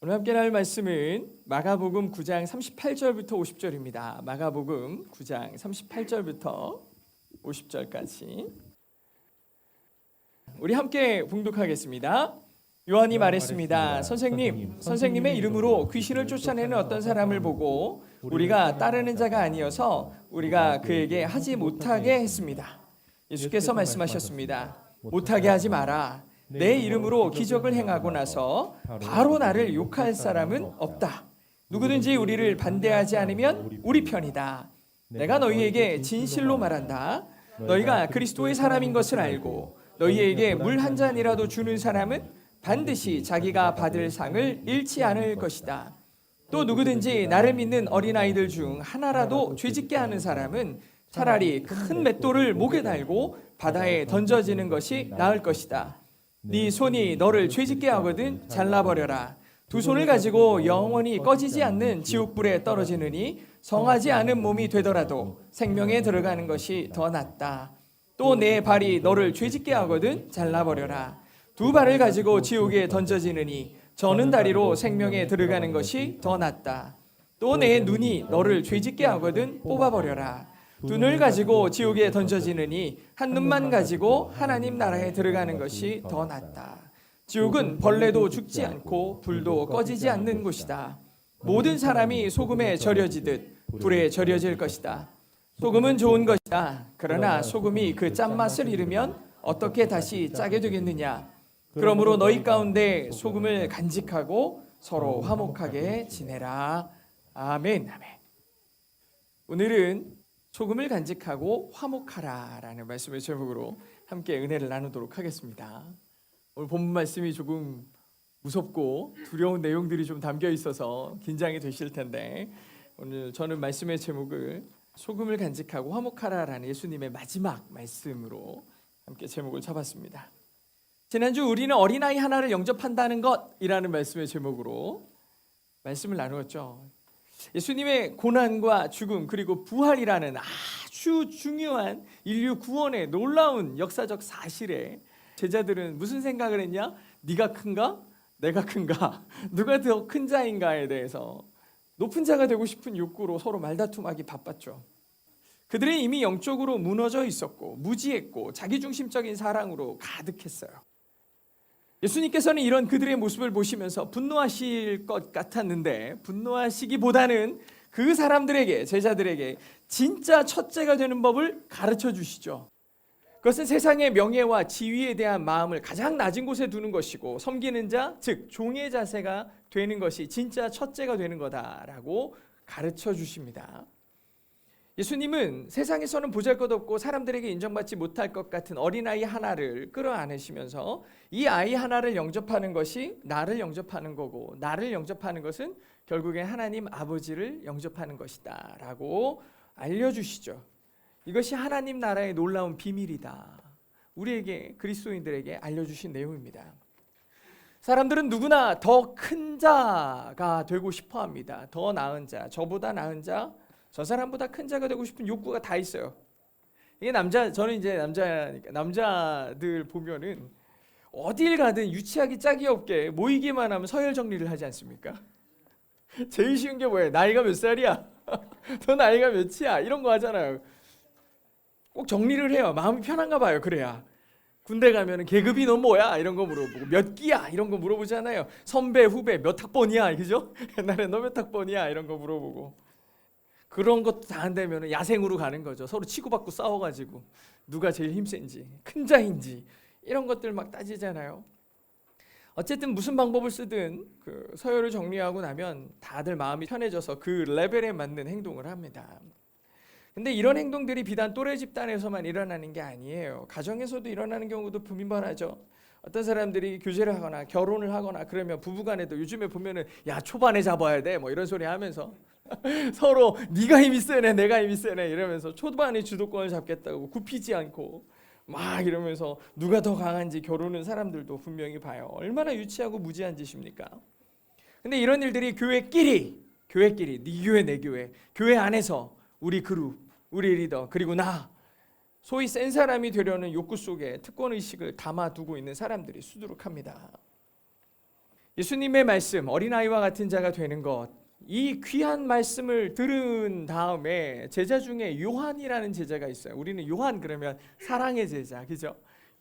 오늘 함께 나눌 말씀은 마가복음 9장 38절부터 50절입니다. 마가복음 9장 38절부터 50절까지 우리 함께 봉독하겠습니다. 요한이 말했습니다. 선생님의 이름으로 귀신을 쫓아내는 어떤 사람을 보고 우리가 따르는 자가 아니어서 우리가 그에게 하지 못하게 했습니다. 예수께서 말씀하셨습니다. 못하게 하지 마라. 내 이름으로 기적을 행하고 나서 바로 나를 욕할 사람은 없다. 누구든지 우리를 반대하지 않으면 우리 편이다. 내가 너희에게 진실로 말한다. 너희가 그리스도의 사람인 것을 알고 너희에게 물 한 잔이라도 주는 사람은 반드시 자기가 받을 상을 잃지 않을 것이다. 또 누구든지 나를 믿는 어린아이들 중 하나라도 죄짓게 하는 사람은 차라리 큰 맷돌을 목에 달고 바다에 던져지는 것이 나을 것이다. 네 손이 너를 죄짓게 하거든 잘라버려라. 두 손을 가지고 영원히 꺼지지 않는 지옥불에 떨어지느니 성하지 않은 몸이 되더라도 생명에 들어가는 것이 더 낫다. 또 내 발이 너를 죄짓게 하거든 잘라버려라. 두 발을 가지고 지옥에 던져지느니 저는 다리로 생명에 들어가는 것이 더 낫다. 또 내 눈이 너를 죄짓게 하거든 뽑아버려라. 두 눈을 가지고 지옥에 던져지느니 한 눈만 가지고 하나님 나라에 들어가는 것이 더 낫다. 지옥은 벌레도 죽지 않고 불도 꺼지지 않는 곳이다. 모든 사람이 소금에 절여지듯 불에 절여질 것이다. 소금은 좋은 것이다. 그러나 소금이 그 짠맛을 잃으면 어떻게 다시 짜게 되겠느냐. 그러므로 너희 가운데 소금을 간직하고 서로 화목하게 지내라. 아멘. 오늘은 소금을 간직하고 화목하라라는 말씀의 제목으로 함께 은혜를 나누도록 하겠습니다. 오늘 본문 말씀이 조금 무섭고 두려운 내용들이 좀 담겨 있어서 긴장이 되실 텐데 오늘 저는 말씀의 제목을 소금을 간직하고 화목하라라는 예수님의 마지막 말씀으로 함께 제목을 잡았습니다. 지난주 우리는 어린아이 하나를 영접한다는 것이라는 말씀의 제목으로 말씀을 나누었죠. 예수님의 고난과 죽음 그리고 부활이라는 아주 중요한 인류 구원의 놀라운 역사적 사실에 제자들은 무슨 생각을 했냐? 네가 큰가? 내가 큰가? 누가 더 큰 자인가에 대해서 높은 자가 되고 싶은 욕구로 서로 말다툼하기 바빴죠. 그들은 이미 영적으로 무너져 있었고 무지했고 자기중심적인 사랑으로 가득했어요. 예수님께서는 이런 그들의 모습을 보시면서 분노하실 것 같았는데 분노하시기보다는 그 사람들에게 제자들에게 진짜 첫째가 되는 법을 가르쳐 주시죠. 그것은 세상의 명예와 지위에 대한 마음을 가장 낮은 곳에 두는 것이고 섬기는 자, 즉 종의 자세가 되는 것이 진짜 첫째가 되는 거다라고 가르쳐 주십니다. 예수님은 세상에서는 보잘것없고 사람들에게 인정받지 못할 것 같은 어린아이 하나를 끌어안으시면서 이 아이 하나를 영접하는 것이 나를 영접하는 거고 나를 영접하는 것은 결국엔 하나님 아버지를 영접하는 것이다 라고 알려주시죠. 이것이 하나님 나라의 놀라운 비밀이다. 우리에게 그리스도인들에게 알려주신 내용입니다. 사람들은 누구나 더 큰 자가 되고 싶어합니다. 더 나은 자, 저보다 나은 자, 저 사람보다 큰 자가 되고 싶은 욕구가 다 있어요. 이게 저는 이제 남자들 보면은 어딜 가든 유치하기 짝이 없게 모이기만 하면 서열 정리를 하지 않습니까? 제일 쉬운 게 뭐예요? 나이가 몇 살이야? 너 나이가 몇이야? 이런 거 하잖아요. 꼭 정리를 해요. 마음이 편한가 봐요. 그래야. 군대 가면은 계급이 너 뭐야? 이런 거 물어보고 몇 기야? 이런 거 물어보잖아요. 선배, 후배 몇 학번이야? 그죠? 옛날에 너 몇 학번이야? 이런 거 물어보고. 그런 것도 다 안 되면 야생으로 가는 거죠. 서로 치고받고 싸워가지고 누가 제일 힘센지 큰 자인지 이런 것들 막 따지잖아요. 어쨌든 무슨 방법을 쓰든 그 서열을 정리하고 나면 다들 마음이 편해져서 그 레벨에 맞는 행동을 합니다. 근데 이런 행동들이 비단 또래 집단에서만 일어나는 게 아니에요. 가정에서도 일어나는 경우도 빈번하죠. 어떤 사람들이 교제를 하거나 결혼을 하거나 그러면 부부간에도 요즘에 보면은 야 초반에 잡아야 돼 뭐 이런 소리 하면서 서로 네가 힘이 세네 내가 힘이 세네 이러면서 초반에 주도권을 잡겠다고 굽히지 않고 막 이러면서 누가 더 강한지 겨루는 사람들도 분명히 봐요. 얼마나 유치하고 무지한 짓입니까? 근데 이런 일들이 교회끼리 네 교회 내 교회 안에서 우리 그룹 우리 리더 그리고 나 소위 센 사람이 되려는 욕구 속에 특권의식을 담아두고 있는 사람들이 수두룩합니다. 예수님의 말씀, 어린아이와 같은 자가 되는 것, 이 귀한 말씀을 들은 다음에 제자 중에 요한이라는 제자가 있어요. 우리는 요한 그러면 사랑의 제자, 그죠?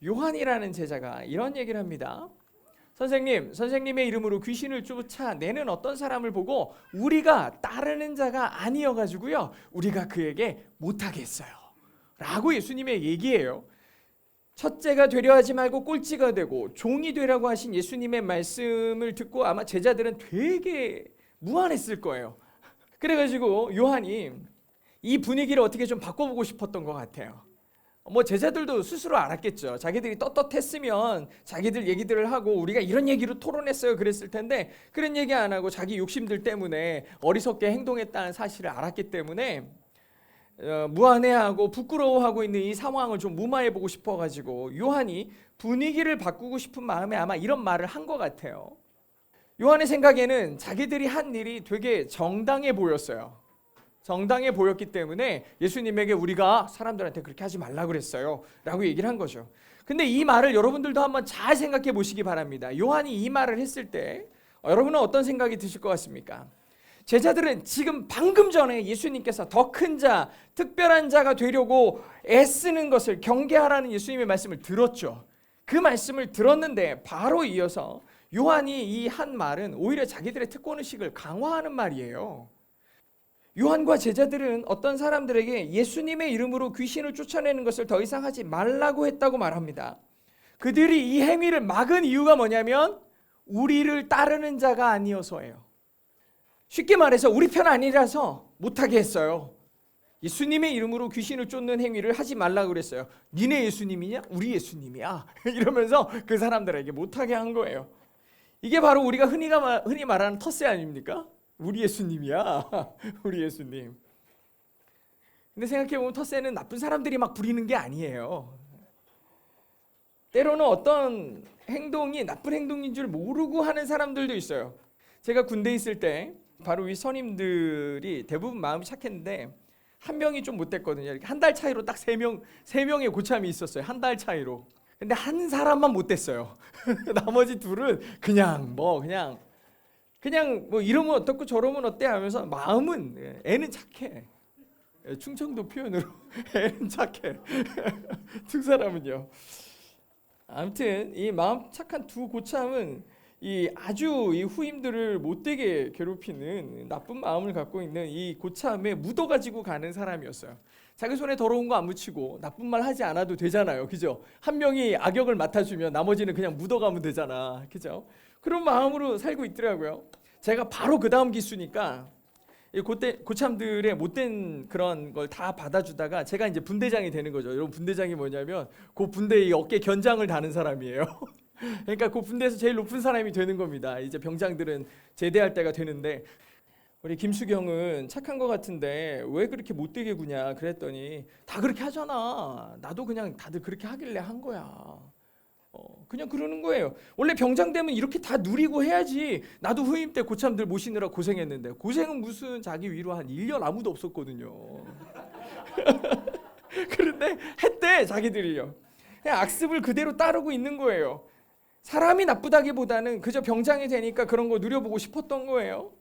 요한이라는 제자가 이런 얘기를 합니다. 선생님의 이름으로 귀신을 쫓아내는 어떤 사람을 보고 우리가 따르는 자가 아니어가지고요, 우리가 그에게 못하게 했어요 라고 예수님의 얘기예요. 첫째가 되려 하지 말고 꼴찌가 되고 종이 되라고 하신 예수님의 말씀을 듣고 아마 제자들은 되게 무안했을 거예요. 그래가지고 요한이 이 분위기를 어떻게 좀 바꿔보고 싶었던 것 같아요. 뭐 제자들도 스스로 알았겠죠. 자기들이 떳떳했으면 자기들 얘기들을 하고 우리가 이런 얘기로 토론했어요 그랬을 텐데, 그런 얘기 안 하고 자기 욕심들 때문에 어리석게 행동했다는 사실을 알았기 때문에 무안해하고 부끄러워하고 있는 이 상황을 좀 무마해보고 싶어가지고 요한이 분위기를 바꾸고 싶은 마음에 아마 이런 말을 한 것 같아요. 요한의 생각에는 자기들이 한 일이 되게 정당해 보였어요. 정당해 보였기 때문에 예수님에게 우리가 사람들한테 그렇게 하지 말라고 그랬어요 라고 얘기를 한 거죠. 근데 이 말을 여러분들도 한번 잘 생각해 보시기 바랍니다. 요한이 이 말을 했을 때 여러분은 어떤 생각이 드실 것 같습니까? 제자들은 지금 방금 전에 예수님께서 더 큰 자, 특별한 자가 되려고 애쓰는 것을 경계하라는 예수님의 말씀을 들었죠. 그 말씀을 들었는데 바로 이어서 요한이 이 한 말은 오히려 자기들의 특권의식을 강화하는 말이에요. 요한과 제자들은 어떤 사람들에게 예수님의 이름으로 귀신을 쫓아내는 것을 더 이상 하지 말라고 했다고 말합니다. 그들이 이 행위를 막은 이유가 뭐냐면 우리를 따르는 자가 아니어서예요. 쉽게 말해서 우리 편 아니라서 못하게 했어요. 예수님의 이름으로 귀신을 쫓는 행위를 하지 말라고 그랬어요. 니네 예수님이냐? 우리 예수님이야. 이러면서 그 사람들에게 못하게 한 거예요. 이게 바로 우리가 흔히 말하는 텃세 아닙니까? 우리 예수님이야. 우리 예수님. 근데 생각해보면 텃세는 나쁜 사람들이 막 부리는 게 아니에요. 때로는 어떤 행동이 나쁜 행동인 줄 모르고 하는 사람들도 있어요. 제가 군대에 있을 때 바로 이 선임들이 대부분 마음이 착했는데 한 명이 좀 못됐거든요. 한 달 차이로 딱 세 명의 고참이 있었어요. 한 달 차이로. 근데 한 사람만 못됐어요. 나머지 둘은 그냥 뭐 이러면 어떻고 저러면 어때 하면서 마음은 애는 착해. 충청도 표현으로 애는 착해. 두 사람은요. 아무튼 이 마음 착한 두 고참은 이 후임들을 못되게 괴롭히는 나쁜 마음을 갖고 있는 이 고참에 묻어가지고 가는 사람이었어요. 자기 손에 더러운 거 안 묻히고 나쁜 말 하지 않아도 되잖아요. 그죠? 한 명이 악역을 맡아주면 나머지는 그냥 묻어가면 되잖아. 그죠? 그런 마음으로 살고 있더라고요. 제가 바로 그 다음 기수니까 고참들의 못된 그런 걸 다 받아주다가 제가 이제 분대장이 되는 거죠. 여러분, 분대장이 뭐냐면 그 분대의 어깨 견장을 다는 사람이에요. 그러니까 그 분대에서 제일 높은 사람이 되는 겁니다. 이제 병장들은 제대할 때가 되는데, 우리 김수경은 착한 것 같은데 왜 그렇게 못되게 구냐 그랬더니 다 그렇게 하잖아. 나도 그냥 다들 그렇게 하길래 한 거야. 그냥 그러는 거예요. 원래 병장 되면 이렇게 다 누리고 해야지. 나도 후임 때 고참들 모시느라 고생했는데 고생은 무슨, 자기 위로 한 1년 아무도 없었거든요. 그런데 했대 자기들이요. 그냥 악습을 그대로 따르고 있는 거예요. 사람이 나쁘다기보다는 그저 병장이 되니까 그런 거 누려보고 싶었던 거예요.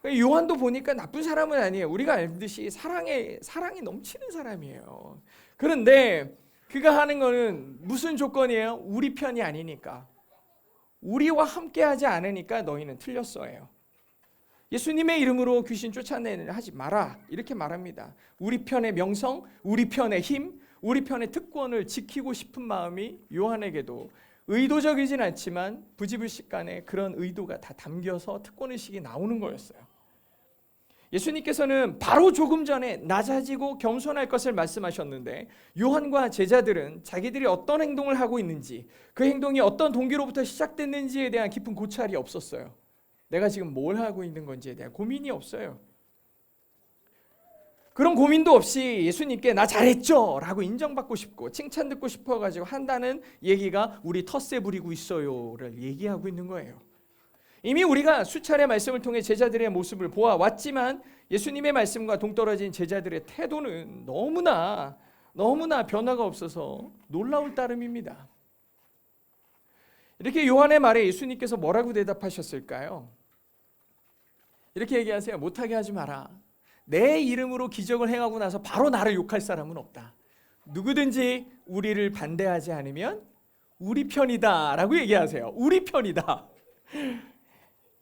요한도 보니까 나쁜 사람은 아니에요. 우리가 알듯이 사랑이 넘치는 사람이에요. 그런데 그가 하는 거는 무슨 조건이에요? 우리 편이 아니니까. 우리와 함께하지 않으니까 너희는 틀렸어요. 예수님의 이름으로 귀신 쫓아내는 하지 마라 이렇게 말합니다. 우리 편의 명성, 우리 편의 힘, 우리 편의 특권을 지키고 싶은 마음이 요한에게도 의도적이진 않지만 부지불식간에 그런 의도가 다 담겨서 특권의식이 나오는 거였어요. 예수님께서는 바로 조금 전에 낮아지고 겸손할 것을 말씀하셨는데 요한과 제자들은 자기들이 어떤 행동을 하고 있는지, 그 행동이 어떤 동기로부터 시작됐는지에 대한 깊은 고찰이 없었어요. 내가 지금 뭘 하고 있는 건지에 대한 고민이 없어요. 그런 고민도 없이 예수님께 나 잘했죠? 라고 인정받고 싶고 칭찬 듣고 싶어가지고 한다는 얘기가 우리 텃세 부리고 있어요를 얘기하고 있는 거예요. 이미 우리가 수차례 말씀을 통해 제자들의 모습을 보아왔지만 예수님의 말씀과 동떨어진 제자들의 태도는 너무나 변화가 없어서 놀라울 따름입니다. 이렇게 요한의 말에 예수님께서 뭐라고 대답하셨을까요? 이렇게 얘기하세요. 못하게 하지 마라. 내 이름으로 기적을 행하고 나서 바로 나를 욕할 사람은 없다. 누구든지 우리를 반대하지 않으면 우리 편이다 라고 얘기하세요. 우리 편이다.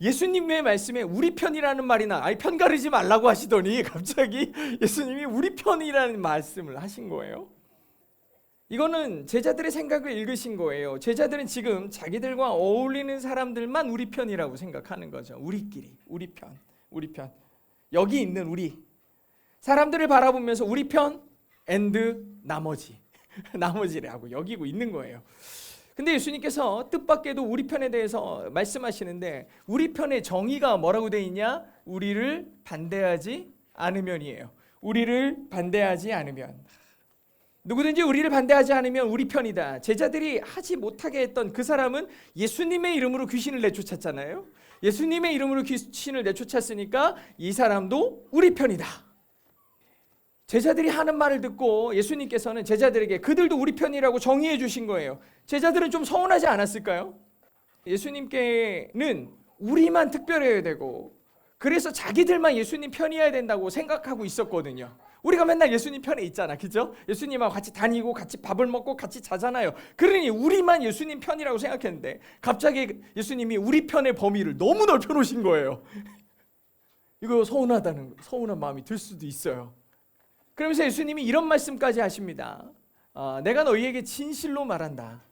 예수님의 말씀에 우리 편이라는 말이나 편 가르지 말라고 하시더니 갑자기 예수님이 우리 편이라는 말씀을 하신 거예요. 이거는 제자들의 생각을 읽으신 거예요. 제자들은 지금 자기들과 어울리는 사람들만 우리 편이라고 생각하는 거죠. 우리끼리, 우리 편, 우리 편. 여기 있는 우리. 사람들을 바라보면서 우리 편 and 나머지라고 여기고 있는 거예요. 근데 예수님께서 뜻밖에도 우리 편에 대해서 말씀하시는데 우리 편의 정의가 뭐라고 되어 있냐? 우리를 반대하지 않으면이에요. 우리를 반대하지 않으면. 누구든지 우리를 반대하지 않으면 우리 편이다. 제자들이 하지 못하게 했던 그 사람은 예수님의 이름으로 귀신을 내쫓았잖아요. 예수님의 이름으로 귀신을 내쫓았으니까 이 사람도 우리 편이다. 제자들이 하는 말을 듣고 예수님께서는 제자들에게 그들도 우리 편이라고 정의해 주신 거예요. 제자들은 좀 서운하지 않았을까요? 예수님께는 우리만 특별해야 되고 그래서 자기들만 예수님 편이어야 된다고 생각하고 있었거든요. 우리가 맨날 예수님 편에 있잖아, 그죠? 예수님하고 같이 다니고 같이 밥을 먹고 같이 자잖아요. 그러니 우리만 예수님 편이라고 생각했는데 갑자기 예수님이 우리 편의 범위를 너무 넓혀놓으신 거예요. 이거 서운한 마음이 들 수도 있어요. 그러면서 예수님이 이런 말씀까지 하십니다. 내가 너희에게 진실로 말한다.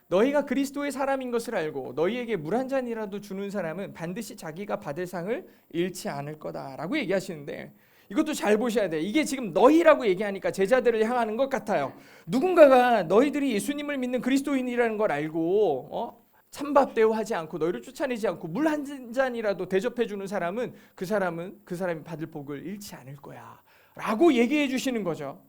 너희가 그리스도의 사람인 것을 알고 너희에게 물 한 잔이라도 주는 사람은 반드시 자기가 받을 상을 잃지 않을 거다라고 얘기하시는데 이것도 잘 보셔야 돼요. 이게 지금 너희라고 얘기하니까 제자들을 향하는 것 같아요. 누군가가 너희들이 예수님을 믿는 그리스도인이라는 걸 알고 찬밥 대우하지 않고 너희를 쫓아내지 않고 물 한 잔이라도 대접해 주는 사람은 그 사람이 받을 복을 잃지 않을 거야 라고 얘기해 주시는 거죠.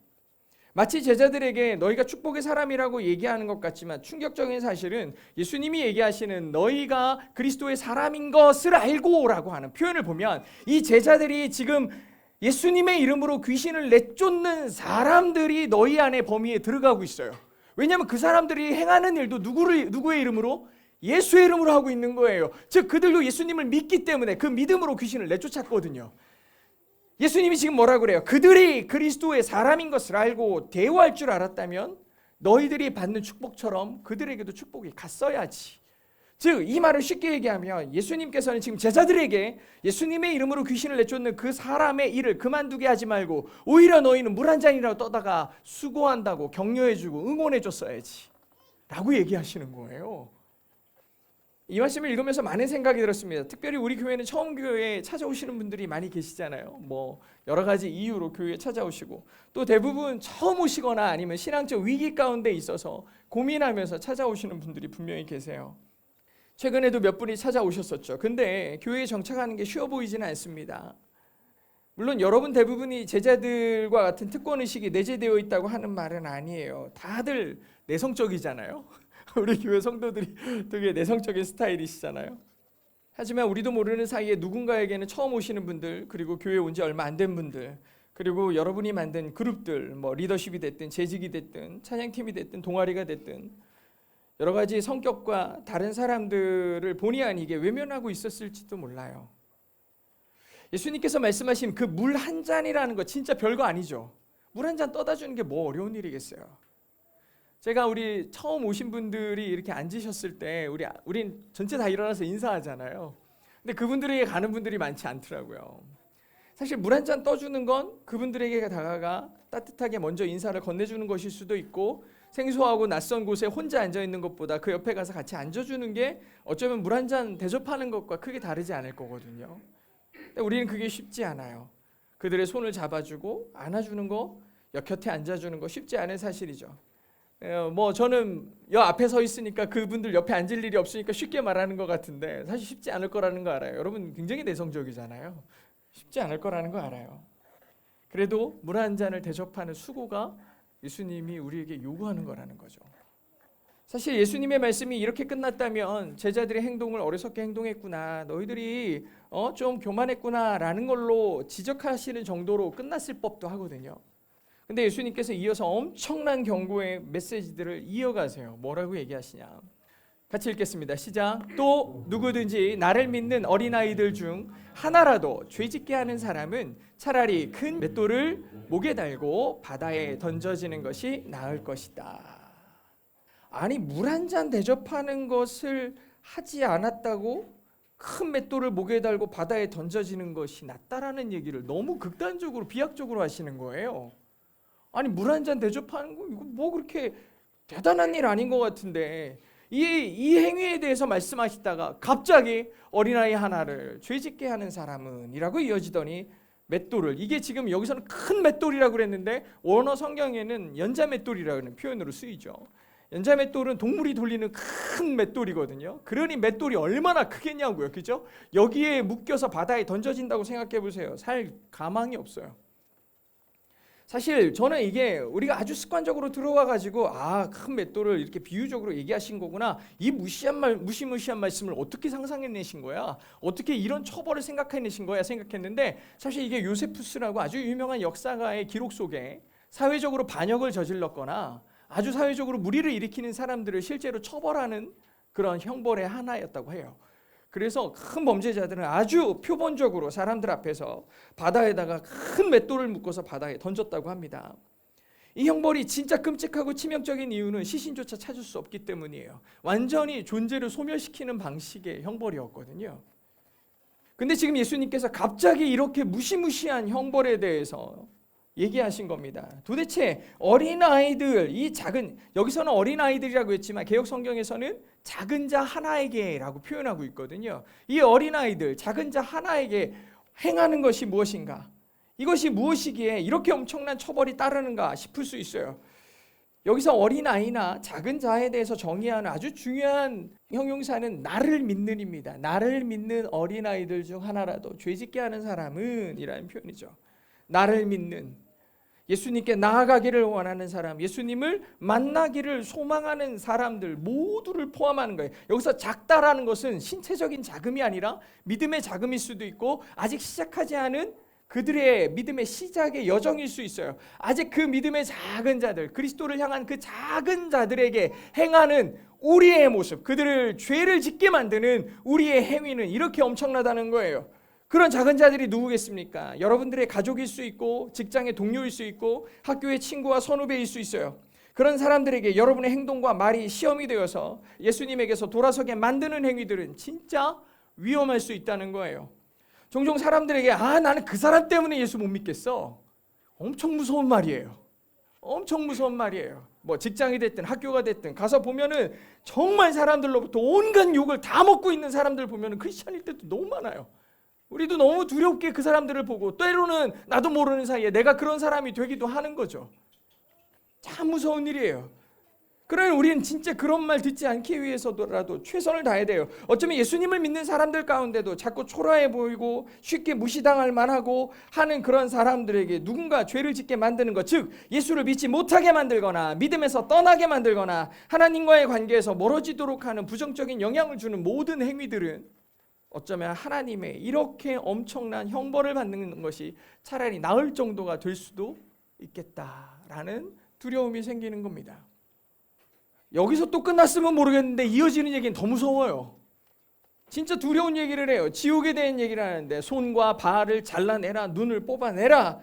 마치 제자들에게 너희가 축복의 사람이라고 얘기하는 것 같지만 충격적인 사실은 예수님이 얘기하시는 너희가 그리스도의 사람인 것을 알고 라고 하는 표현을 보면 이 제자들이 지금 예수님의 이름으로 귀신을 내쫓는 사람들이 너희 안에 범위에 들어가고 있어요. 왜냐하면 그 사람들이 행하는 일도 누구의 이름으로? 예수의 이름으로 하고 있는 거예요. 즉 그들도 예수님을 믿기 때문에 그 믿음으로 귀신을 내쫓았거든요. 예수님이 지금 뭐라고 그래요? 그들이 그리스도의 사람인 것을 알고 대우할 줄 알았다면 너희들이 받는 축복처럼 그들에게도 축복이 갔어야지. 즉 이 말을 쉽게 얘기하면 예수님께서는 지금 제자들에게 예수님의 이름으로 귀신을 내쫓는 그 사람의 일을 그만두게 하지 말고 오히려 너희는 물 한 잔이라도 떠다가 수고한다고 격려해주고 응원해줬어야지 라고 얘기하시는 거예요. 이 말씀을 읽으면서 많은 생각이 들었습니다. 특별히 우리 교회는 처음 교회에 찾아오시는 분들이 많이 계시잖아요. 여러 가지 이유로 교회에 찾아오시고 또 대부분 처음 오시거나 아니면 신앙적 위기 가운데 있어서 고민하면서 찾아오시는 분들이 분명히 계세요. 최근에도 몇 분이 찾아오셨었죠. 근데 교회에 정착하는 게 쉬워 보이지는 않습니다. 물론 여러분 대부분이 제자들과 같은 특권의식이 내재되어 있다고 하는 말은 아니에요. 다들 내성적이잖아요. 우리 교회 성도들이 되게 내성적인 스타일이시잖아요. 하지만 우리도 모르는 사이에 누군가에게는 처음 오시는 분들, 그리고 교회에 온 지 얼마 안 된 분들, 그리고 여러분이 만든 그룹들, 리더십이 됐든 재직이 됐든 찬양팀이 됐든 동아리가 됐든 여러 가지 성격과 다른 사람들을 본의 아니게 외면하고 있었을지도 몰라요. 예수님께서 말씀하신 그 물 한 잔이라는 거 진짜 별거 아니죠. 물 한 잔 떠다 주는 게 뭐 어려운 일이겠어요. 제가 우리 처음 오신 분들이 이렇게 앉으셨을 때 우린 전체 다 일어나서 인사하잖아요. 근데 그분들에게 가는 분들이 많지 않더라고요. 사실 물 한 잔 떠주는 건 그분들에게 다가가 따뜻하게 먼저 인사를 건네주는 것일 수도 있고 생소하고 낯선 곳에 혼자 앉아있는 것보다 그 옆에 가서 같이 앉아주는 게 어쩌면 물 한 잔 대접하는 것과 크게 다르지 않을 거거든요. 근데 우리는 그게 쉽지 않아요. 그들의 손을 잡아주고 안아주는 거, 곁에 앉아주는 거 쉽지 않은 사실이죠. 저는 여 앞에 서 있으니까 그분들 옆에 앉을 일이 없으니까 쉽게 말하는 것 같은데 사실 쉽지 않을 거라는 거 알아요. 여러분 굉장히 내성적이잖아요. 쉽지 않을 거라는 거 알아요. 그래도 물 한 잔을 대접하는 수고가 예수님이 우리에게 요구하는 거라는 거죠. 사실 예수님의 말씀이 이렇게 끝났다면 제자들의 행동을 어리석게 행동했구나, 너희들이 좀 교만했구나 라는 걸로 지적하시는 정도로 끝났을 법도 하거든요. 근데 예수님께서 이어서 엄청난 경고의 메시지들을 이어가세요. 뭐라고 얘기하시냐? 같이 읽겠습니다. 시작. 또 누구든지 나를 믿는 어린아이들 중 하나라도 죄짓게 하는 사람은 차라리 큰 맷돌을 목에 달고 바다에 던져지는 것이 나을 것이다. 아니, 물 한 잔 대접하는 것을 하지 않았다고 큰 맷돌을 목에 달고 바다에 던져지는 것이 낫다라는 얘기를 너무 극단적으로 비약적으로 하시는 거예요. 아니, 물 한 잔 대접하는 거 이거 뭐 그렇게 대단한 일 아닌 것 같은데 이 행위에 대해서 말씀하시다가 갑자기 어린아이 하나를 죄짓게 하는 사람은 이라고 이어지더니 맷돌을, 이게 지금 여기서는 큰 맷돌이라고 그랬는데 원어 성경에는 연자 맷돌이라는 표현으로 쓰이죠. 연자 맷돌은 동물이 돌리는 큰 맷돌이거든요. 그러니 맷돌이 얼마나 크겠냐고요. 그죠? 여기에 묶여서 바다에 던져진다고 생각해 보세요. 살 가망이 없어요. 사실 저는 이게 우리가 아주 습관적으로 들어와 가지고 큰 맷돌을 이렇게 비유적으로 얘기하신 거구나. 이 무시무시한 말씀을 어떻게 상상해내신 거야? 어떻게 이런 처벌을 생각해내신 거야? 생각했는데 사실 이게 요세푸스라고 아주 유명한 역사가의 기록 속에 사회적으로 반역을 저질렀거나 아주 사회적으로 무리를 일으키는 사람들을 실제로 처벌하는 그런 형벌의 하나였다고 해요. 그래서 큰 범죄자들은 아주 표본적으로 사람들 앞에서 바다에다가 큰 맷돌을 묶어서 바다에 던졌다고 합니다. 이 형벌이 진짜 끔찍하고 치명적인 이유는 시신조차 찾을 수 없기 때문이에요. 완전히 존재를 소멸시키는 방식의 형벌이었거든요. 근데 지금 예수님께서 갑자기 이렇게 무시무시한 형벌에 대해서 얘기하신 겁니다. 도대체 어린아이들, 이 작은, 여기서는 어린아이들이라고 했지만 개역 성경에서는 작은 자 하나에게라고 표현하고 있거든요. 이 어린아이들, 작은 자 하나에게 행하는 것이 무엇인가? 이것이 무엇이기에 이렇게 엄청난 처벌이 따르는가 싶을 수 있어요. 여기서 어린아이나 작은 자에 대해서 정의하는 아주 중요한 형용사는 나를 믿는입니다. 나를 믿는 어린아이들 중 하나라도 죄짓게 하는 사람은 이라는 표현이죠. 나를 믿는, 예수님께 나아가기를 원하는 사람, 예수님을 만나기를 소망하는 사람들 모두를 포함하는 거예요. 여기서 작다라는 것은 신체적인 자금이 아니라 믿음의 자금일 수도 있고 아직 시작하지 않은 그들의 믿음의 시작의 여정일 수 있어요. 아직 그 믿음의 작은 자들, 그리스도를 향한 그 작은 자들에게 행하는 우리의 모습, 그들을 죄를 짓게 만드는 우리의 행위는 이렇게 엄청나다는 거예요. 그런 작은 자들이 누구겠습니까? 여러분들의 가족일 수 있고 직장의 동료일 수 있고 학교의 친구와 선후배일 수 있어요. 그런 사람들에게 여러분의 행동과 말이 시험이 되어서 예수님에게서 돌아서게 만드는 행위들은 진짜 위험할 수 있다는 거예요. 종종 사람들에게 나는 그 사람 때문에 예수 못 믿겠어. 엄청 무서운 말이에요. 엄청 무서운 말이에요. 뭐 직장이 됐든 학교가 됐든 가서 보면은 정말 사람들로부터 온갖 욕을 다 먹고 있는 사람들 보면은 크리스찬일 때도 너무 많아요. 우리도 너무 두렵게 그 사람들을 보고 때로는 나도 모르는 사이에 내가 그런 사람이 되기도 하는 거죠. 참 무서운 일이에요. 그러니 우리는 진짜 그런 말 듣지 않기 위해서라도 최선을 다해야 돼요. 어쩌면 예수님을 믿는 사람들 가운데도 자꾸 초라해 보이고 쉽게 무시당할 만하고 하는 그런 사람들에게 누군가 죄를 짓게 만드는 것, 즉 예수를 믿지 못하게 만들거나 믿음에서 떠나게 만들거나 하나님과의 관계에서 멀어지도록 하는 부정적인 영향을 주는 모든 행위들은 어쩌면 하나님의 이렇게 엄청난 형벌을 받는 것이 차라리 나을 정도가 될 수도 있겠다라는 두려움이 생기는 겁니다. 여기서 또 끝났으면 모르겠는데 이어지는 얘기는 더 무서워요. 진짜 두려운 얘기를 해요. 지옥에 대한 얘기를 하는데 손과 발을 잘라내라, 눈을 뽑아내라.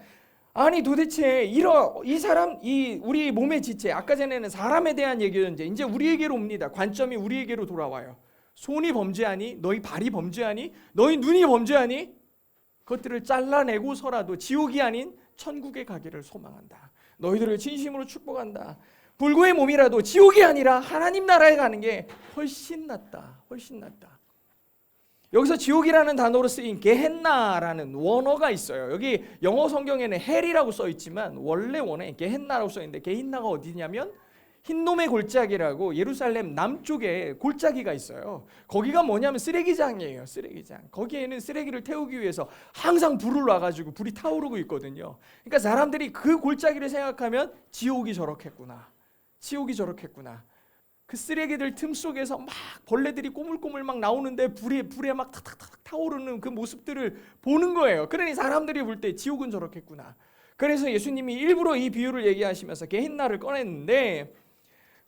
아니 도대체 이 사람, 우리 몸의 지체, 아까 전에는 사람에 대한 얘기였는데 이제 우리에게로 옵니다. 관점이 우리에게로 돌아와요. 손이 범죄하니? 너희 발이 범죄하니? 너희 눈이 범죄하니? 그것들을 잘라내고서라도 지옥이 아닌 천국에 가기를 소망한다. 너희들을 진심으로 축복한다. 불구의 몸이라도 지옥이 아니라 하나님 나라에 가는 게 훨씬 낫다. 훨씬 낫다. 여기서 지옥이라는 단어로 쓰인 게헨나라는 원어가 있어요. 여기 영어 성경에는 헬이라고 써 있지만 원래 원어에 게헨나라고 써 있는데 게헨나가 어디냐면 흰놈의 골짜기라고 예루살렘 남쪽에 골짜기가 있어요. 거기가 뭐냐면 쓰레기장이에요. 쓰레기장. 거기에는 쓰레기를 태우기 위해서 항상 불을 놔가지고 불이 타오르고 있거든요. 그러니까 사람들이 그 골짜기를 생각하면 지옥이 저렇겠구나. 지옥이 저렇겠구나. 그 쓰레기들 틈 속에서 막 벌레들이 꼬물꼬물 막 나오는데 불에 막 탁탁탁 타오르는 그 모습들을 보는 거예요. 그러니 사람들이 볼 때 지옥은 저렇겠구나. 그래서 예수님이 일부러 이 비유를 얘기하시면서 게헨나를 꺼냈는데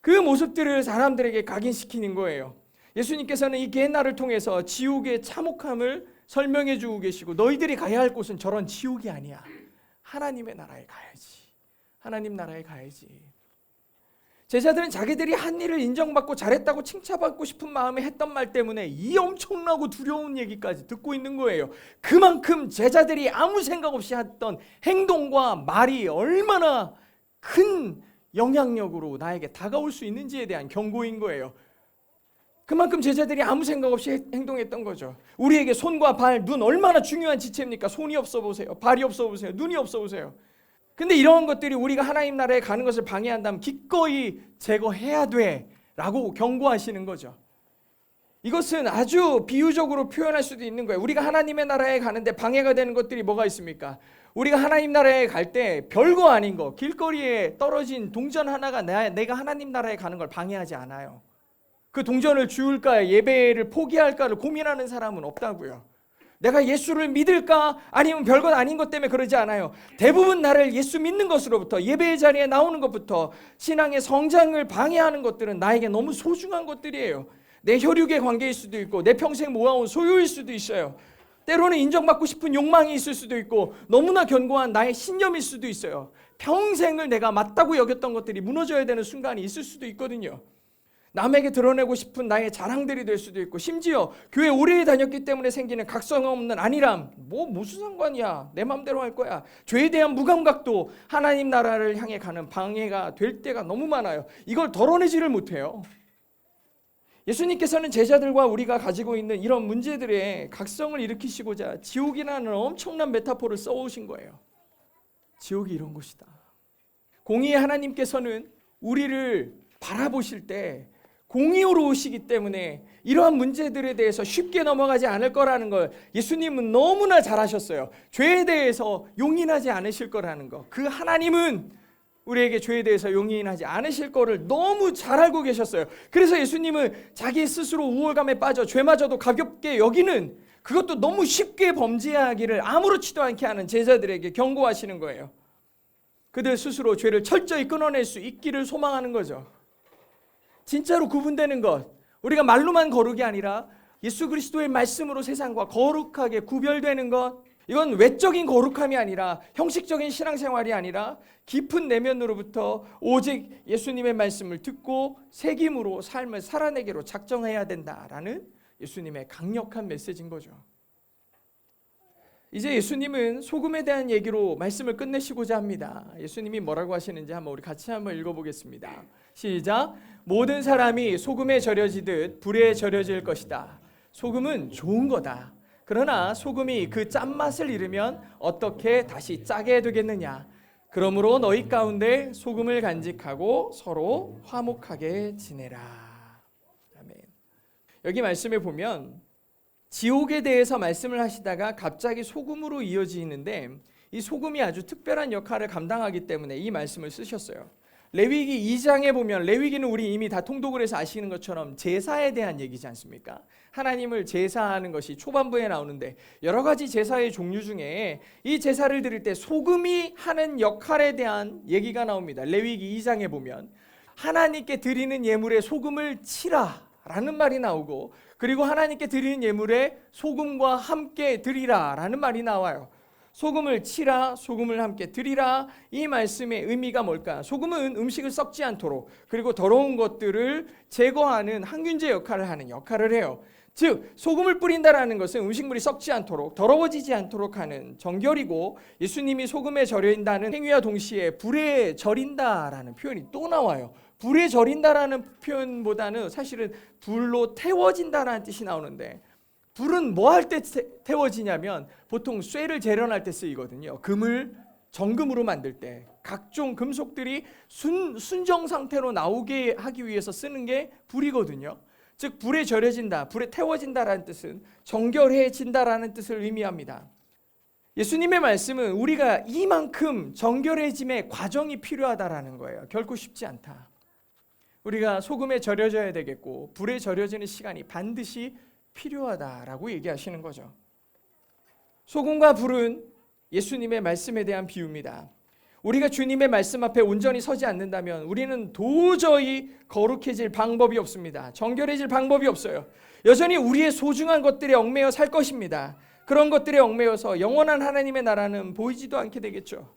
그 모습들을 사람들에게 각인시키는 거예요. 예수님께서는 이 게hen나를 통해서 지옥의 참혹함을 설명해 주고 계시고, 너희들이 가야 할 곳은 저런 지옥이 아니야. 하나님의 나라에 가야지. 하나님 나라에 가야지. 제자들은 자기들이 한 일을 인정받고 잘했다고 칭찬받고 싶은 마음에 했던 말 때문에 이 엄청나고 두려운 얘기까지 듣고 있는 거예요. 그만큼 제자들이 아무 생각 없이 했던 행동과 말이 얼마나 큰 영향력으로 나에게 다가올 수 있는지에 대한 경고인 거예요. 그만큼 제자들이 아무 생각 없이 행동했던 거죠. 우리에게 손과 발, 눈 얼마나 중요한 지체입니까? 손이 없어 보세요. 발이 없어 보세요. 눈이 없어 보세요. 근데 이러한 것들이 우리가 하나님 나라에 가는 것을 방해한다면 기꺼이 제거해야 돼 라고 경고하시는 거죠. 이것은 아주 비유적으로 표현할 수도 있는 거예요. 우리가 하나님의 나라에 가는데 방해가 되는 것들이 뭐가 있습니까? 우리가 하나님 나라에 갈 때 별거 아닌 거, 길거리에 떨어진 동전 하나가 내가 하나님 나라에 가는 걸 방해하지 않아요. 그 동전을 주울까, 예배를 포기할까를 고민하는 사람은 없다고요. 내가 예수를 믿을까, 아니면 별것 아닌 것 때문에 그러지 않아요. 대부분 나를 예수 믿는 것으로부터, 예배의 자리에 나오는 것부터 신앙의 성장을 방해하는 것들은 나에게 너무 소중한 것들이에요. 내 혈육의 관계일 수도 있고, 내 평생 모아온 소유일 수도 있어요. 때로는 인정받고 싶은 욕망이 있을 수도 있고, 너무나 견고한 나의 신념일 수도 있어요. 평생을 내가 맞다고 여겼던 것들이 무너져야 되는 순간이 있을 수도 있거든요. 남에게 드러내고 싶은 나의 자랑들이 될 수도 있고, 심지어 교회 오래 다녔기 때문에 생기는 각성 없는 안일함, 무슨 상관이야, 내 맘대로 할 거야, 죄에 대한 무감각도 하나님 나라를 향해 가는 방해가 될 때가 너무 많아요. 이걸 덜어내지를 못해요. 예수님께서는 제자들과 우리가 가지고 있는 이런 문제들의 각성을 일으키시고자 지옥이라는 엄청난 메타포를 써오신 거예요. 지옥이 이런 곳이다. 공의의 하나님께서는 우리를 바라보실 때 공의로우시기 때문에 이러한 문제들에 대해서 쉽게 넘어가지 않을 거라는 걸 예수님은 너무나 잘 아셨어요. 죄에 대해서 용인하지 않으실 거라는 거. 그 하나님은 우리에게 죄에 대해서 용인하지 않으실 거를 너무 잘 알고 계셨어요. 그래서 예수님은 자기 스스로 우월감에 빠져 죄마저도 가볍게 여기는, 그것도 너무 쉽게 범죄하기를 아무렇지도 않게 하는 제자들에게 경고하시는 거예요. 그들 스스로 죄를 철저히 끊어낼 수 있기를 소망하는 거죠. 진짜로 구분되는 것, 우리가 말로만 거룩이 아니라 예수 그리스도의 말씀으로 세상과 거룩하게 구별되는 것, 이건 외적인 거룩함이 아니라, 형식적인 신앙생활이 아니라 깊은 내면으로부터 오직 예수님의 말씀을 듣고 새김으로 삶을 살아내기로 작정해야 된다라는 예수님의 강력한 메시지인 거죠. 이제 예수님은 소금에 대한 얘기로 말씀을 끝내시고자 합니다. 예수님이 뭐라고 하시는지 우리 같이 한번 읽어보겠습니다. 시작. 모든 사람이 소금에 절여지듯 불에 절여질 것이다. 소금은 좋은 거다. 그러나 소금이 그 짠맛을 잃으면 어떻게 다시 짜게 되겠느냐. 그러므로 너희 가운데 소금을 간직하고 서로 화목하게 지내라. 아멘. 여기 말씀에 보면 지옥에 대해서 말씀을 하시다가 갑자기 소금으로 이어지는데, 이 소금이 아주 특별한 역할을 감당하기 때문에 이 말씀을 쓰셨어요. 레위기 2장에 보면, 레위기는 우리 이미 다 통독을 해서 아시는 것처럼 제사에 대한 얘기지 않습니까? 하나님을 제사하는 것이 초반부에 나오는데, 여러 가지 제사의 종류 중에 이 제사를 드릴 때 소금이 하는 역할에 대한 얘기가 나옵니다. 레위기 2장에 보면 하나님께 드리는 예물에 소금을 치라 라는 말이 나오고, 그리고 하나님께 드리는 예물에 소금과 함께 드리라 라는 말이 나와요. 소금을 치라, 소금을 함께 드리라. 이 말씀의 의미가 뭘까? 소금은 음식을 썩지 않도록, 그리고 더러운 것들을 제거하는 항균제 역할을 해요. 즉 소금을 뿌린다라는 것은 음식물이 썩지 않도록, 더러워지지 않도록 하는 정결이고, 예수님이 소금에 절인다는 행위와 동시에 불에 절인다라는 표현이 또 나와요. 불에 절인다라는 표현보다는 사실은 불로 태워진다라는 뜻이 나오는데, 불은 뭐 할 때 태워지냐면 보통 쇠를 재련할 때 쓰이거든요. 금을 정금으로 만들 때 각종 금속들이 순정 상태로 나오게 하기 위해서 쓰는 게 불이거든요. 즉 불에 절여진다, 불에 태워진다라는 뜻은 정결해진다라는 뜻을 의미합니다. 예수님의 말씀은 우리가 이만큼 정결해짐의 과정이 필요하다라는 거예요. 결코 쉽지 않다. 우리가 소금에 절여져야 되겠고 불에 절여지는 시간이 반드시 필요하다라고 얘기하시는 거죠. 소금과 불은 예수님의 말씀에 대한 비유입니다. 우리가 주님의 말씀 앞에 온전히 서지 않는다면 우리는 도저히 거룩해질 방법이 없습니다. 정결해질 방법이 없어요. 여전히 우리의 소중한 것들에 얽매여 살 것입니다. 그런 것들에 얽매여서 영원한 하나님의 나라는 보이지도 않게 되겠죠.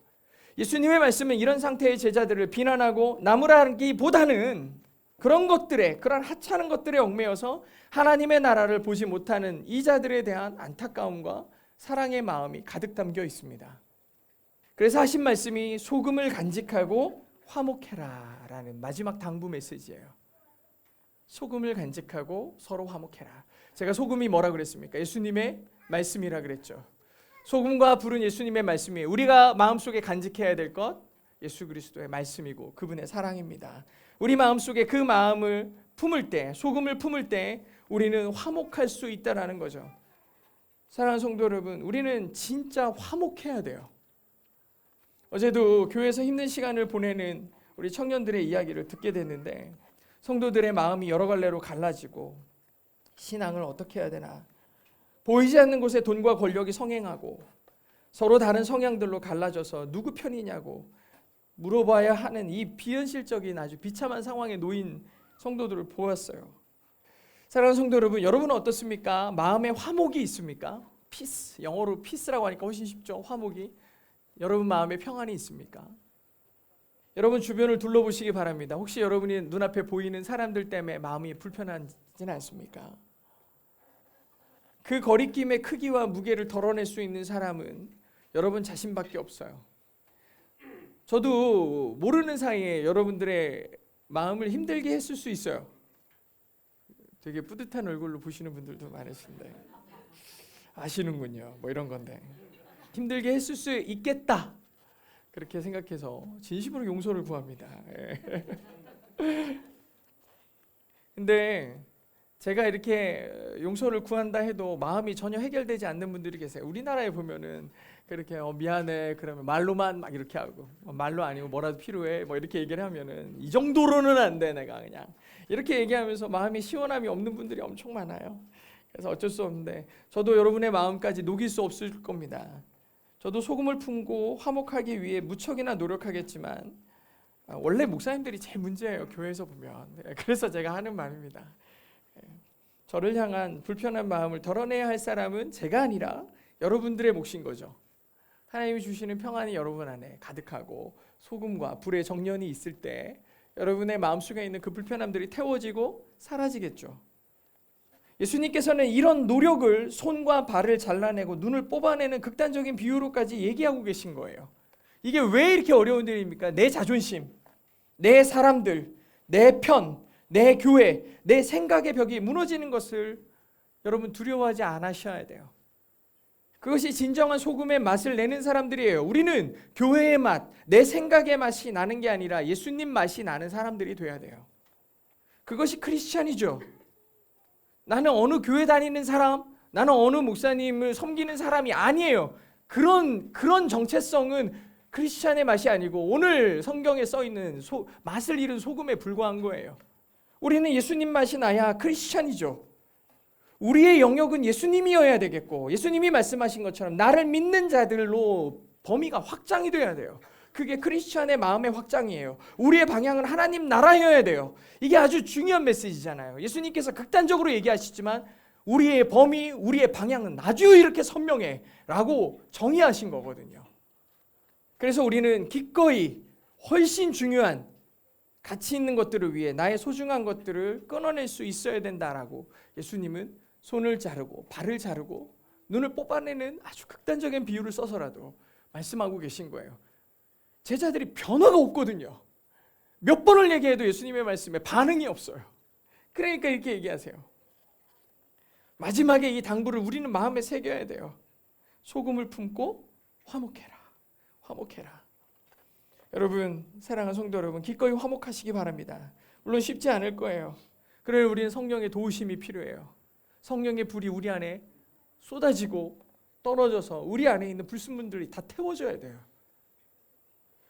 예수님의 말씀은 이런 상태의 제자들을 비난하고 나무라기보다는 그런 것들에, 그런 하찮은 것들에 얽매여서 하나님의 나라를 보지 못하는 이 자들에 대한 안타까움과 사랑의 마음이 가득 담겨 있습니다. 그래서 하신 말씀이 소금을 간직하고 화목해라 라는 마지막 당부 메시지예요. 소금을 간직하고 서로 화목해라. 제가 소금이 뭐라 그랬습니까? 예수님의 말씀이라 그랬죠. 소금과 불은 예수님의 말씀이에요. 우리가 마음속에 간직해야 될 것, 예수 그리스도의 말씀이고 그분의 사랑입니다. 우리 마음속에 그 마음을 품을 때, 소금을 품을 때 우리는 화목할 수 있다라는 거죠. 사랑하는 성도 여러분, 우리는 진짜 화목해야 돼요. 어제도 교회에서 힘든 시간을 보내는 우리 청년들의 이야기를 듣게 됐는데 성도들의 마음이 여러 갈래로 갈라지고 신앙을 어떻게 해야 되나, 보이지 않는 곳에 돈과 권력이 성행하고 서로 다른 성향들로 갈라져서 누구 편이냐고 물어봐야 하는 이 비현실적인 아주 비참한 상황에 놓인 성도들을 보았어요. 사랑하는 성도 여러분, 여러분은 어떻습니까? 마음에 화목이 있습니까? 피스, 영어로 피스라고 하니까 훨씬 쉽죠. 화목이. 여러분 마음에 평안이 있습니까? 여러분 주변을 둘러보시기 바랍니다. 혹시 여러분이 눈앞에 보이는 사람들 때문에 마음이 불편하지는 않습니까? 그 거리낌의 크기와 무게를 덜어낼 수 있는 사람은 여러분 자신밖에 없어요. 저도 모르는 사이에 여러분들의 마음을 힘들게 했을 수 있어요. 되게 뿌듯한 얼굴로 보시는 분들도 많으신데 아시는군요. 뭐 이런 건데 힘들게 했을 수 있겠다 그렇게 생각해서 진심으로 용서를 구합니다. 근데 제가 이렇게 용서를 구한다 해도 마음이 전혀 해결되지 않는 분들이 계세요. 우리나라에 보면은 그렇게 미안해 그러면 말로만 막 이렇게 하고 말로 아니고 뭐라도 필요해 뭐 이렇게 얘기를 하면은 이 정도로는 안 돼 내가 그냥 이렇게 얘기하면서 마음이 시원함이 없는 분들이 엄청 많아요. 그래서 어쩔 수 없는데 저도 여러분의 마음까지 녹일 수 없을 겁니다. 저도 소금을 품고 화목하기 위해 무척이나 노력하겠지만 원래 목사님들이 제일 문제예요. 교회에서 보면. 그래서 제가 하는 말입니다. 저를 향한 불편한 마음을 덜어내야 할 사람은 제가 아니라 여러분들의 몫인 거죠. 하나님이 주시는 평안이 여러분 안에 가득하고 소금과 불의 정련이 있을 때 여러분의 마음속에 있는 그 불편함들이 태워지고 사라지겠죠. 예수님께서는 이런 노력을 손과 발을 잘라내고 눈을 뽑아내는 극단적인 비유로까지 얘기하고 계신 거예요. 이게 왜 이렇게 어려운 일입니까? 내 자존심, 내 사람들, 내 편, 내 교회, 내 생각의 벽이 무너지는 것을 여러분 두려워하지 않으셔야 돼요. 그것이 진정한 소금의 맛을 내는 사람들이에요. 우리는 교회의 맛, 내 생각의 맛이 나는 게 아니라 예수님 맛이 나는 사람들이 돼야 돼요. 그것이 크리스찬이죠. 나는 어느 교회 다니는 사람, 나는 어느 목사님을 섬기는 사람이 아니에요. 그런 정체성은 크리스찬의 맛이 아니고 오늘 성경에 써 있는 맛을 잃은 소금에 불과한 거예요. 우리는 예수님 맛이 나야 크리스찬이죠. 우리의 영역은 예수님이어야 되겠고 예수님이 말씀하신 것처럼 나를 믿는 자들로 범위가 확장이 돼야 돼요. 그게 크리스찬의 마음의 확장이에요. 우리의 방향은 하나님 나라여야 돼요. 이게 아주 중요한 메시지잖아요. 예수님께서 극단적으로 얘기하시지만 우리의 범위, 우리의 방향은 아주 이렇게 선명해 라고 정의하신 거거든요. 그래서 우리는 기꺼이 훨씬 중요한 가치 있는 것들을 위해 나의 소중한 것들을 끊어낼 수 있어야 된다라고 예수님은 손을 자르고 발을 자르고 눈을 뽑아내는 아주 극단적인 비유를 써서라도 말씀하고 계신 거예요. 제자들이 변화가 없거든요. 몇 번을 얘기해도 예수님의 말씀에 반응이 없어요. 그러니까 이렇게 얘기하세요. 마지막에 이 당부를 우리는 마음에 새겨야 돼요. 소금을 품고 화목해라. 화목해라. 여러분, 사랑하는 성도 여러분, 기꺼이 화목하시기 바랍니다. 물론 쉽지 않을 거예요. 그래야 우리는 성령의 도우심이 필요해요. 성령의 불이 우리 안에 쏟아지고 떨어져서 우리 안에 있는 불순물들이 다 태워져야 돼요.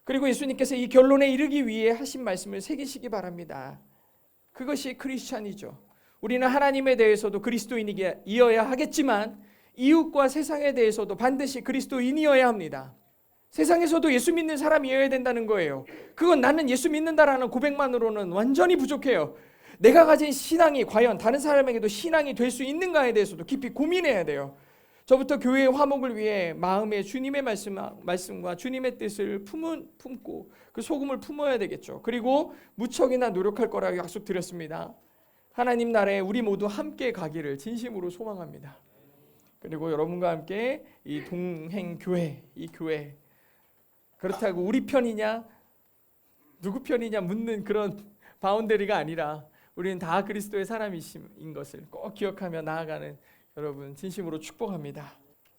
그리고 예수님께서 이 결론에 이르기 위해 하신 말씀을 새기시기 바랍니다. 그것이 크리스찬이죠. 우리는 하나님에 대해서도 그리스도인이어야 하겠지만 이웃과 세상에 대해서도 반드시 그리스도인이어야 합니다. 세상에서도 예수 믿는 사람이어야 된다는 거예요. 그건 나는 예수 믿는다라는 고백만으로는 완전히 부족해요. 내가 가진 신앙이 과연 다른 사람에게도 신앙이 될 수 있는가에 대해서도 깊이 고민해야 돼요. 저부터 교회의 화목을 위해 마음에 주님의 말씀과 주님의 뜻을 품고 그 소금을 품어야 되겠죠. 그리고 무척이나 노력할 거라고 약속드렸습니다. 하나님 나라에 우리 모두 함께 가기를 진심으로 소망합니다. 그리고 여러분과 함께 이 동행교회, 이 교회, 그렇다고 우리 편이냐 누구 편이냐 묻는 그런 바운더리가 아니라 우리는 다 그리스도의 사람인 것을 꼭 기억하며 나아가는 여러분 진심으로 축복합니다.